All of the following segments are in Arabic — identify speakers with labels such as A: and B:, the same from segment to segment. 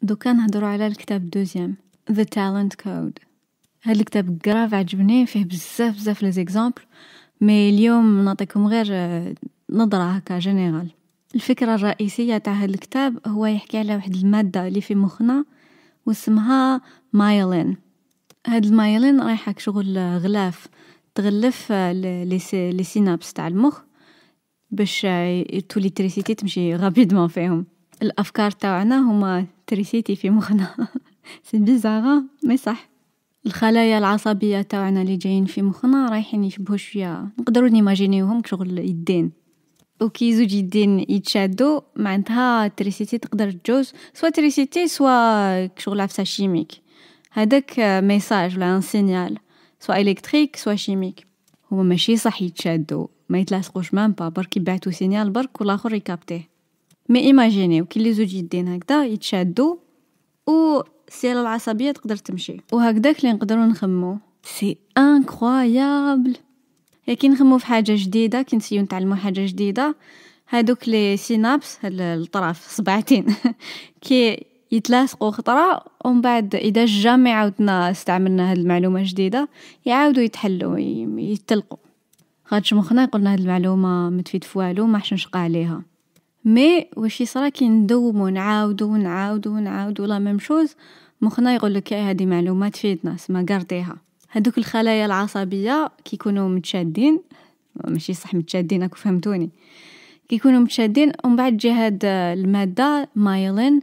A: دوكا نهضروا على الكتاب دوزيام The Talent Code. هذا الكتاب قراف عجبني، فيه بزاف لي زيكزامبل، مي اليوم نعطيكم غير نظرة هكا جينيرال. الفكرة الرئيسية تاع هذا الكتاب هو يحكي على واحد المادة اللي في مخنا واسمها مايلين. هاد المايلين رايحة كشغل غلاف تغلف لي سينابس تاع المخ باش تولي تريسيتي تمشي غابيدمون فيهم. الافكار تاعنا هما تريسيتي في مخنا سي بيزارا مي صح. الخلايا العصبيه تاعنا اللي جايين في مخنا رايحين يشبهوا شويه، نقدروا نيماجينيوهم كشغل يدين، وكي زوج يدين يتشادوا معناتها تريسيتي تقدر تجوز سوا تريسيتي سوا كشغل عفسه شيميك. هذاك ميساج ولا ان سينيال سوا الكتريك سوا شيميك. هما ماشي صح يتشادوا، ما يتلاصقوش مام با، برك يبعثوا سينيال برك والاخر يكابتيه. مي ايماجينيو كي لي زوج يدين هكذا يتشادوا و السيالة العصبية تقدر تمشي، وهكذاك اللي نقدروا نخمو سي انكرويابل. كي نخمو في حاجة جديدة، كي نسيو نتعلمو حاجة جديدة، هادوك لي سينابس الطرف صبعتين كي يتلاصقوا خطرة، ومن بعد اذا جامي عاودنا استعملنا هاد المعلومة جديدة يعاودوا يتحلوا يتلقوا، خاطش مخنا يقولنا هاد المعلومة ما تفيد فوالو، ما حش نشقى عليها. مي واش يصرا كي ندومو نعاودو لا ميم شوز، مخنا يقول لك هذه معلومات تفيدنا سما قرطيها. هذوك الخلايا العصبيه كي يكونوا متشادين، ماشي صح متشادين راكم فهمتوني، كي يكونوا متشادين ومن بعد جه هاد الماده مايلين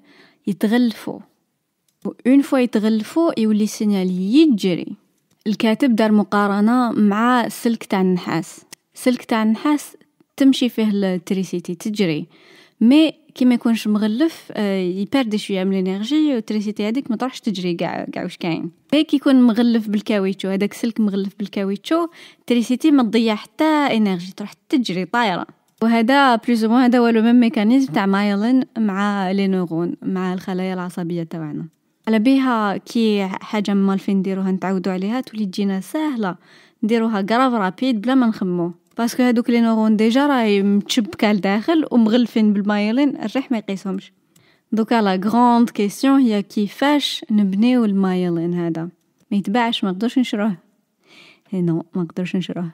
A: يتغلفوا، اون فوا يتغلفوا يولي سينيال يجري. الكاتب دار مقارنه مع السلك تاع النحاس. السلك تاع النحاس تمشي فيه التريسيتي تجري، مي كي ما يكونش مغلف يبردي شويه من الانرجي، والتريسيتي هذيك ما تروحش تجري كاع واش كاين. مي كي يكون مغلف بالكاويتشو، هذاك السلك مغلف بالكاويتشو، التريسيتي ما تضيع حتى انرجي، تروح تجري طايره. وهذا بلوز مو هذا هو لو ميم ميكانيزم تاع مايلين مع لي نورون، مع الخلايا العصبيه تاعنا. على بها كي حاجه مالفين نديروها نتعودوا عليها تولي تجينا سهله نديروها غراف رابيد بلا ما نخمو، باسكو هادوك لي نورون ديجا راهي متشبكه لداخل ومغلفين بالمايلين، الريح ما يقيسهمش. دوكا لا غراند كيسيون هي كيفاش نبنيو المايلين هذا. ما يتباعش، ما نقدرش نشروه، نو ما نقدرش نشروه.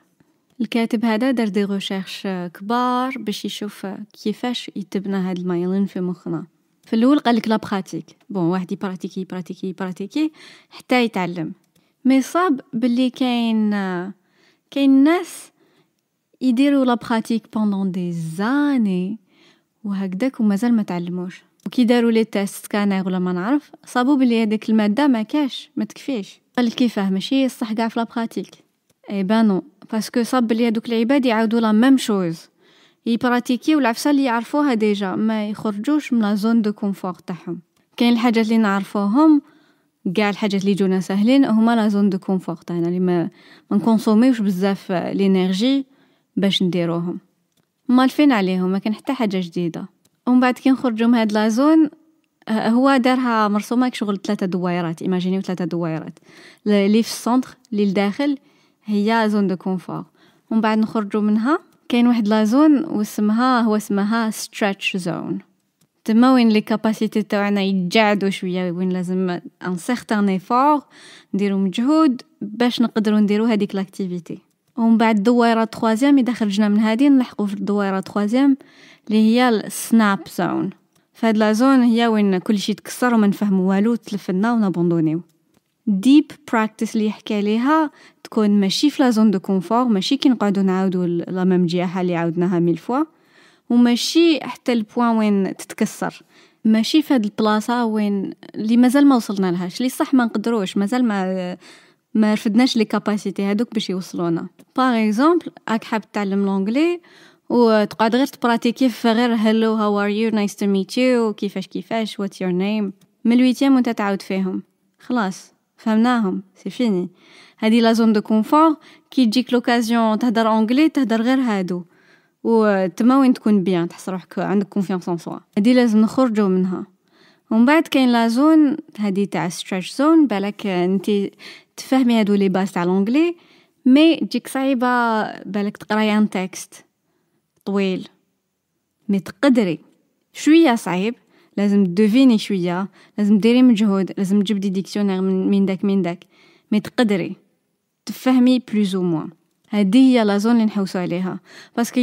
A: الكاتب هذا دار دي ريشيرش كبار باش يشوف كيفاش يتبنى هاد المايلين في مخنا. في الاول قال لك لا براتيك، بون واحد يبراتيكي حتى يتعلم. مي صاب باللي كاين ناس يديروا لا براتيك بوندون دي زاني وهكذاك ومازال ما تعلموش، وكي داروا لي تيست سكانر ولا ما نعرف، صابوا بلي هذيك الماده ما كاش، ما تكفيش. قال كيفاه ماشي صح كاع في لا براتيك؟ اي بانو، باسكو صاب بلي هذوك العباد يعاودوا لا ميم شوز، يبراتيكي والعفسه اللي يعرفوها ديجا، ما يخرجوش من لا زون دو كونفور تاعهم. كاين الحاجات اللي نعرفوهم كاع، الحاجات اللي جونا سهلين هما لا زون دو كونفور تاعنا، اللي ما نكونسوميوش بزاف الانرجي باش نديروهم، مالفين عليهم، ما كان حتى حاجه جديده. ومن بعد كي نخرجوا من هاد لا زون، هو دارها مرسومه كشغل 3 دويرات، ايماجينيو 3 دويرات، اللي في السنتر اللي لداخل هي زون دو كونفور، ومن بعد نخرجوا منها كاين واحد لا زون اسمها ستريتش زون، تما وين لي كاباسيتي تاعنا يتجعدوا شويه، وين لازم ان سيغتان ايفور نديروا مجهود باش نقدروا نديروا هذيك لاكتيفيتي. ومن بعد الدويره 3 اذا خرجنا من هذه نلحقوا في الدويره 3 اللي هي السناب زون. فهاد لا زون هي وين كل شيء تكسر وما نفهموا والو، تلفنا ونابوندونيو. ديب براكتيس اللي يحكي عليها تكون ماشي في لا زون دو كونفور، ماشي كي نقعدوا نعاودوا لا ميم جياحه اللي عاودناها 1000 فوا، وماشي حتى البوين وين تتكسر، ماشي في هاد البلاصه وين اللي مازال ما وصلنا لهاش، اللي صح ما نقدروش، مازال ما رفدناش لي كاباسيتي هذوك باش يوصلونا. باغ اكزومبل راك حاب تتعلم لونجلي وتقعد غير تبراتيكي في غير هلو هاو ار يو نايس تو ميت يو كيفاش واتس يور نيم، من الويتيام وانت تعاود فيهم، خلاص فهمناهم سي فيني. هذه لا زون دو كونفور، كي تجيك لوكازيون تهدر انجلي تهدر غير هادو، وتما وين تكون بيان تحس روحك عندك كونفيانس ان سوا، هذه لازم نخرجوا منها. ومن بعد كاين لا زون هذه تاع ستريتش زون، بالك انت تفهمي هادو لي باس تاع لونجلي، مي تجيك صعيبه بالك تقراي ان تكست طويل، مي تقدري شويه صعيب لازم تدوفيني شويه، لازم ديري مجهود، لازم تجبدي ديكسيونير من داك مي تقدري تفهمي بلوز او موان. هذه هي لا زون اللي نحوسوا عليها. باسكو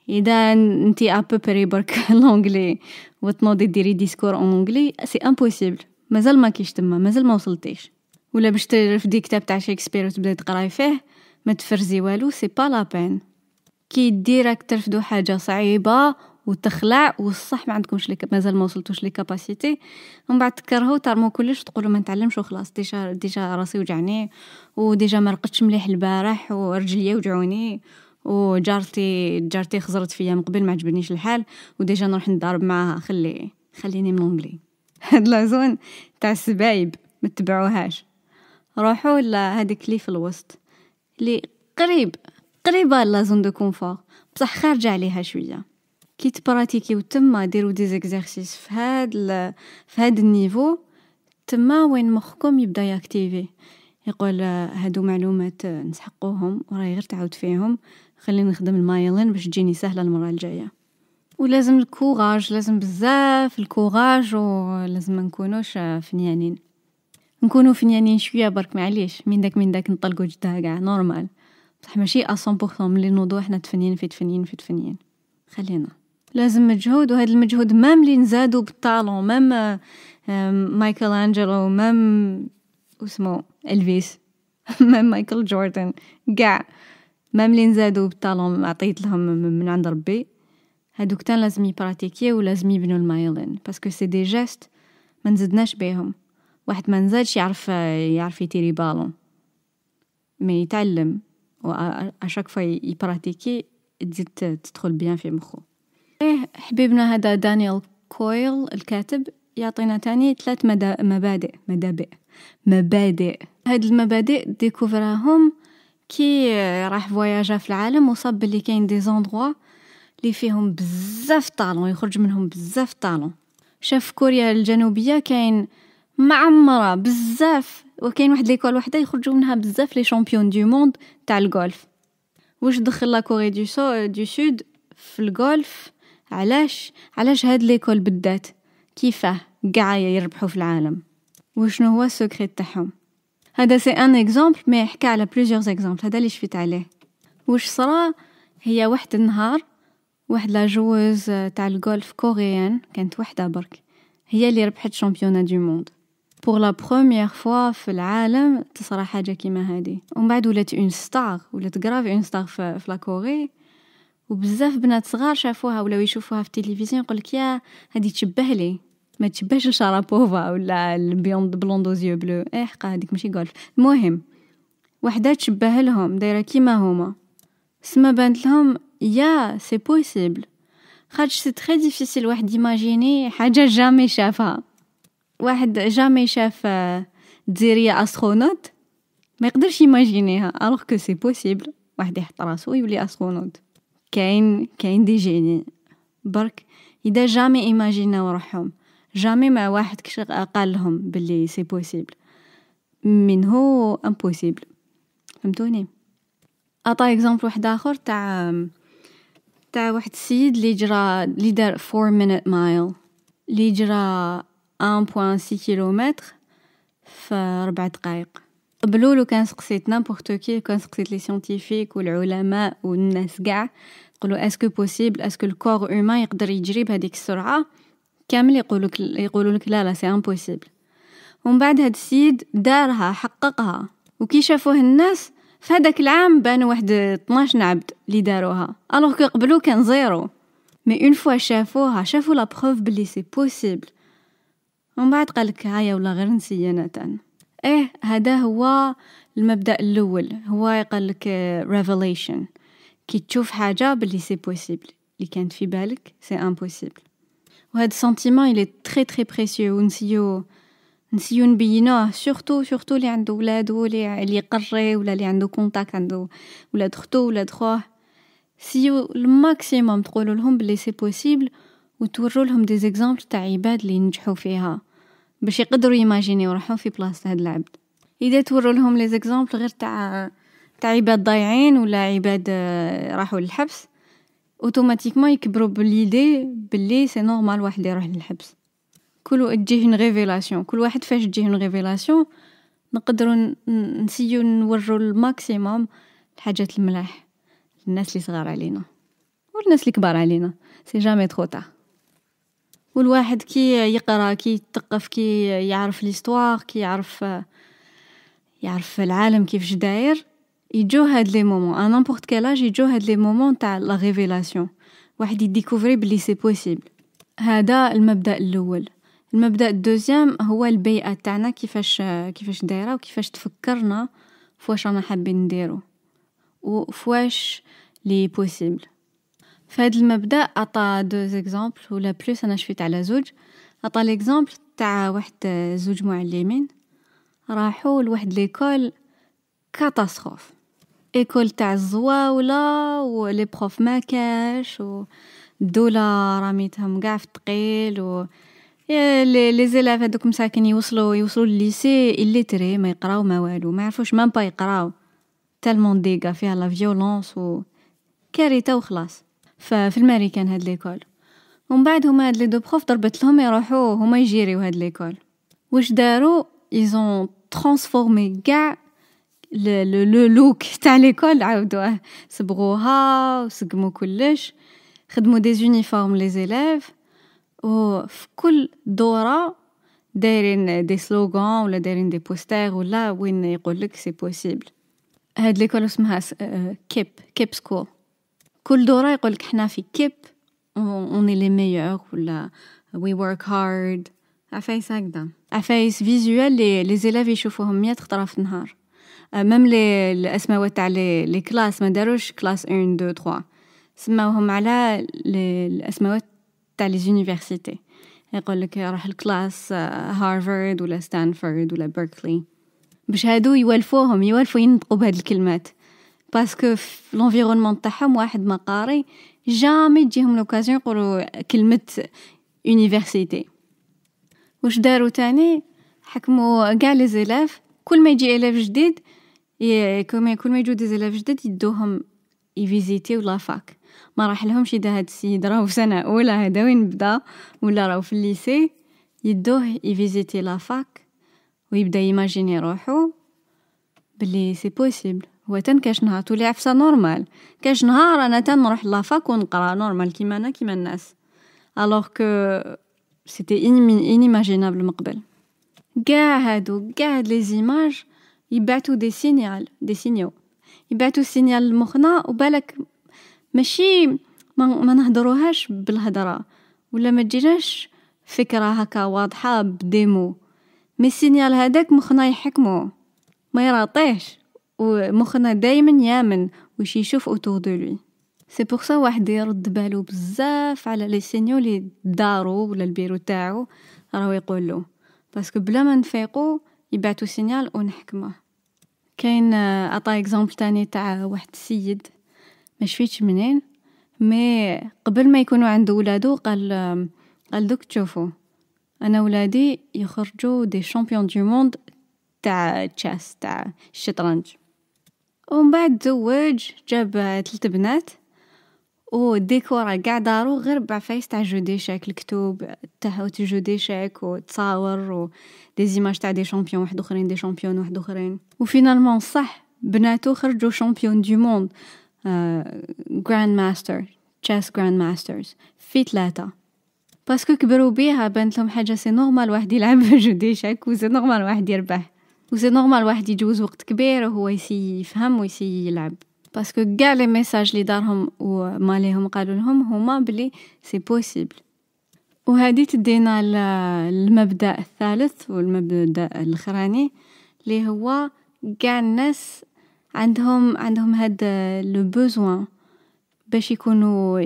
A: اذا انتي ابو بري برك لونجلي وتنوضي ديري ديسكور اونجلي سي امبوسيبل، مازال ما كيش تما، مازال ما وصلتيش. ولا باش ترفدي كتاب تاع شكسبير وتبداي تقراي فيه ما تفرزي والو، سي با لا بين. كي ديريك ترفدوا حاجه صعيبه وتخلع والصح ما عندكمش مازال ما وصلتوش لي كاباسيتي، ومن بعد تكرهوا ترموا كلش تقولوا ما نتعلمش وخلاص، ديجا راسي وجعني، وديجا ما رقدتش مليح البارح، ورجلي وجعوني، وجارتي خزرت فيا من قبل ما عجبنيش الحال، وديجا نروح نضارب معاها، خليني من لونجلي. هاد لا زون تاع السبايب ما تبعوهاش، روحوا لهذيك اللي في الوسط اللي قريبه لا زون دو كونفور بصح خارجه عليها شويه. كي تبراتيكيو تما ديروا دي زيكزارسيس في هاد النيفو تما وين مخكم يبدا ياكتيفي، يقول هادو معلومات نسحقوهم وراي غير تعاود فيهم، خليني نخدم المايلين باش تجيني سهله المره الجايه. ولازم الكوراج، لازم بزاف الكوراج، ولازم ما نكونوش فنيانين. نكونوا فنيانين شويه برك معليش، من داك نطلقوا جدها كاع نورمال، بصح ماشي 100% ملي نوضوا احنا تفنين. خلينا لازم مجهود، وهذا المجهود مام اللي نزادوا بالطالون، مام مايكل أنجلو، مام اسمه إلفيس مام مايكل جوردن، كاع مام اللي نزادوا بالطالون عطيت لهم من عند ربي، هادوك تان لازم يبراتيكي ولازم يبنوا المايلين، باسكو سي دي جيست ما نزدناش بهم. واحد ما نزادش يعرف يتيري بالون، مي يتعلم واشاك فوا يبراتيكي تزيد تدخل بيان في مخه. حبيبنا هذا دانيال كويل الكاتب يعطينا تاني 3 مبادئ. هاد المبادئ ديكوفراهم كي راح فواياجا في العالم، وصاب اللي كاين دي زوندروا اللي فيهم بزاف طالون، يخرج منهم بزاف طالون. شاف كوريا الجنوبيه كاين معمره بزاف، وكاين واحد ليكول وحده يخرجوا منها بزاف لي شامبيون دو موند تاع الجولف. واش دخل لا كوري دو سود في الجولف؟ علاش هاد ليكول بالذات كيفاه قاع يربحوا في العالم؟ وشنو هو السكريت تاعهم؟ هذا سي ان اكزامبل، مي حكى على بليزيور اكزامبل، هذا اللي شفت عليه. واش صرا؟ هي واحد النهار واحد لا جوز تاع الجولف كوريان، كانت وحده برك هي اللي ربحت شامبيونا دو موند بور لا بروميير فوا في العالم. تصرا حاجه كيما هذه، ومن بعد ولات اون ستار، ولات غراف اون ستار في لا كوري، وبزاف بنات صغار شافوها ولا يشوفوها في التلفزيون يقول لك يا هذه تشبه لي، ما تشبهش لشارابوفا ولا البيوند بلوندوزيو بلو، حقا هذيك ماشي غولف. المهم وحده تشبه لهم دايره كيما هما، سما بانت لهم يا سي بوسيبل، خاطر سي تري ديفيسيل واحد يماجيني حاجه جامي شافها. واحد جامي شاف دزيريه استرونوت ما يقدرش يماجينيها، الوغ كو سي بوسيبل واحد يحط راسو يولي استرونوت. كاين دي جيني برك اذا جامي ايماجيناو روحهم، جامي مع واحد قال لهم باللي سي بوسيبل من هو امبوسيبل. فهمتوني؟ اعطى اكزامبل واحد اخر تاع واحد السيد اللي دار 4 minute mile، اللي جرى 1.6 كيلومتر في 4 دقائق. قبلوا له كان سقسيت نامبورت كي، كان سقسيت لي سيانتيفيك والعلماء والناس كاع يقولوا اسكو بوسيبل، اسكو الكور هيومان يقدر يجري بهذيك السرعه كامل؟ يقولوا لك لا سي امبوسيبل. ومن بعد هاد السيد دارها، حققها، وكي شافوه الناس في هذاك العام بانوا واحد 12 عبد اللي داروها، الوغ كو قبلوا كان زيرو. مي اون فوا شافوا لا بروف بلي سي بوسيبل، ومن بعد قالك هيا ولا غير نسينا تان. هذا هو المبدأ الأول، هو قالك revelation، كي تشوف حاجة باللي سي بوسيبل، اللي كانت في بالك سي امبوسيبل. وهذا السنتيمون il est très très précieux، ونسيو نبينوه سورتو اللي عنده ولاد، اللي يقري، ولا اللي عنده كونتاكت، عنده ولاد اختو ولاد خوه، سيو الماكسيموم تقولوا لهم باللي سي بوسيبل، وتوروا لهم دي زيكزامبل تاع عباد اللي نجحوا فيها باش يقدروا يماجينيو روحهم في بلاصه هذا العبد. اذا توروا لهم لي زيكزامبل غير تاع عباد ضايعين ولا عباد راحوا للحبس، اوتوماتيكمون يكبروا بالليدي باللي سي نورمال واحد يروح للحبس. كل تجيه اون ريفيلاسيون، كل واحد فاش تجيه اون ريفيلاسيون نقدروا نسيو نوروا الماكسيموم الحاجات الملاح للناس اللي صغار علينا والناس اللي كبار علينا. سي جامي ترو طار. والواحد كي يقرا، كي يتثقف، كي يعرف ليستوار، كي يعرف العالم كيفاش داير، يجو هاد لي مومون ا نيمبورط كيل اج، يجو هاد لي مومون تاع لا ريفيلاسيون، واحد يديكوفري بلي سي بوسيبل. هذا المبدأ الاول. المبدأ الدوزيام هو البيئة تاعنا كيفاش دايره وكيفاش تفكرنا فواش رانا حابين نديرو وفواش لي بوسيبل. فهاد المبدأ عطا دو زيكزامبل ولا بلوس، انا شفيت على زوج. عطا ليكزامبل تاع واحد زوج معلمين راحوا لواحد ليكول كاتاستروف، ايكول تاع الزواوله ولي بروف ما كاش والدوله راميتهم كاع في الثقيل و لي زيلاف هذوك مساكن يوصلوا للليسي إليتري، ما يقراو ما والو، ما يعرفوش مام با يقراو، تالمون ديغا فيها لا فيولونس و كارثه وخلاص. ففي الامريكان هاد ليكول، ومن بعد هما هاد لي دو بروف ضربت لهم يروحوا هما يجيريو هاد ليكول. واش داروا؟ ايزون ترانسفورمي كاع لو لوك تاع ليكول، عاودوه صبغوها وسقموا كلش، خدموا دي يونيفورم لي زيلاف، وفي كل دوره دايرين دي سلوغان ولا دايرين دي بوستر ولا وين يقول لك سي بوسيبل. هاد ليكول اسمها كيب سكول. كل دوره يقول لك حنا في كيب اوني لي ميور ولا وي ورك هارد، عفايس هكذا، عفايس فيزوال لي زيلاف يشوفوهم 100 خطره في النهار. ميم الاسماوات تاع لي كلاس ما داروش كلاس 1 2 3، سماوهم على الاسماوات تاع لي زونيفرسيتي. يقول لك راح الكلاس هارفارد ولا ستانفورد ولا بيركلي، باش هادو يولفوا ينطقوا بهاد الكلمات، باسكو في لونفيرونمون تاعهم واحد ما قاري جامي تجيهم لوكازيون يقولوا كلمه يونيفرسيتي. واش داروا تاني؟ حكموا كاع لي زيلاف كل ما يجي إلاف جديد، كل ما يجوا دي زيلاف جديد يدوهم يفيزيتيو لافاك. ما راح لهمش اذا هاد السيد راهو في سنه اولى هذا وين بدا ولا راهو في الليسي، يدوه يفيزيتي لافاك ويبدا يماجيني روحو بلي سي بوسيبل. هو كاش نهار تولي عفسه نورمال، كاش نهار انا نروح لافاك ونقرا نورمال كيما انا كيما الناس، الوغ كو سيتي انيماجينابل من قبل. كاع هاد لي زيماج يبعثوا دي سينيو، يبعثوا سينيال لمخنا، وبالك ماشي ما نهضروهاش بالهضره ولا ما تجيناش فكره هكا واضحه بديمو، مي السينيال هذاك مخنا يحكمو ما يراطيش، ومخنا دايما يامن وش يشوف اوتور دو لوي. سي بور سا واحد يرد بالو بزاف على لي سينيو اللي دارو ولا البيرو تاعو راهو يقولو، باسكو بلا ما نفيقو يبعثوا سينيال ونحكمه. كاين عطا اكزامبل تاني تاع واحد السيد ما شفيتش منين، مي قبل ما يكونوا عنده ولادو قال دوك تشوفوا انا ولادي يخرجوا دي شامبيون دو موند تاع تشاس تاع الشطرنج. ومن بعد تزوج، جاب 3 بنات، وديكورا قاع دارو غير بعفايس تاع جو ديشاك، الكتوب تاعو جو ديشاك وتصاور و دي زيماج تاع دي شامبيون واحد اخرين، دي شامبيون واحد اخرين. وفينالمون صح بناتو خرجوا شامبيون دو موند، جراند ماستر، تشاس جراند ماسترز في 3، باسكو كبروا بيها بانت لهم حاجه سي نورمال واحد يلعب جو ديشاك، وسي نورمال واحد يربح، وسي نورمال واحد يجوز وقت كبير وهو يسي يفهم ويسي يلعب، باسكو كاع لي ميساج اللي دارهم وما ليهم قالوا لهم هما بلي سي بوسيبل. وهذه تدينا المبدأ الثالث والمبدأ الاخراني اللي هو كاع الناس عندهم هاد لو بوزوان باش يكونوا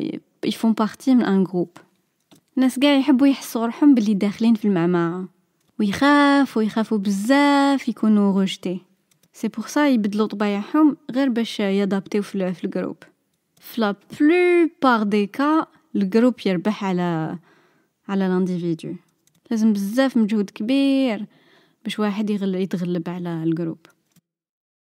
A: يفون بارتي من ان جروب. الناس كاع يحبوا يحسوا روحهم باللي داخلين في المعمعة، ويخافوا بزاف يكونوا روجتي. سي بور سا يبدلوا طبايعهم غير باش يادابتيو في الجروب. في لا بلوبار دي كا الجروب يربح على الانديفيدو. لازم بزاف مجهود كبير باش واحد يتغلب على الجروب.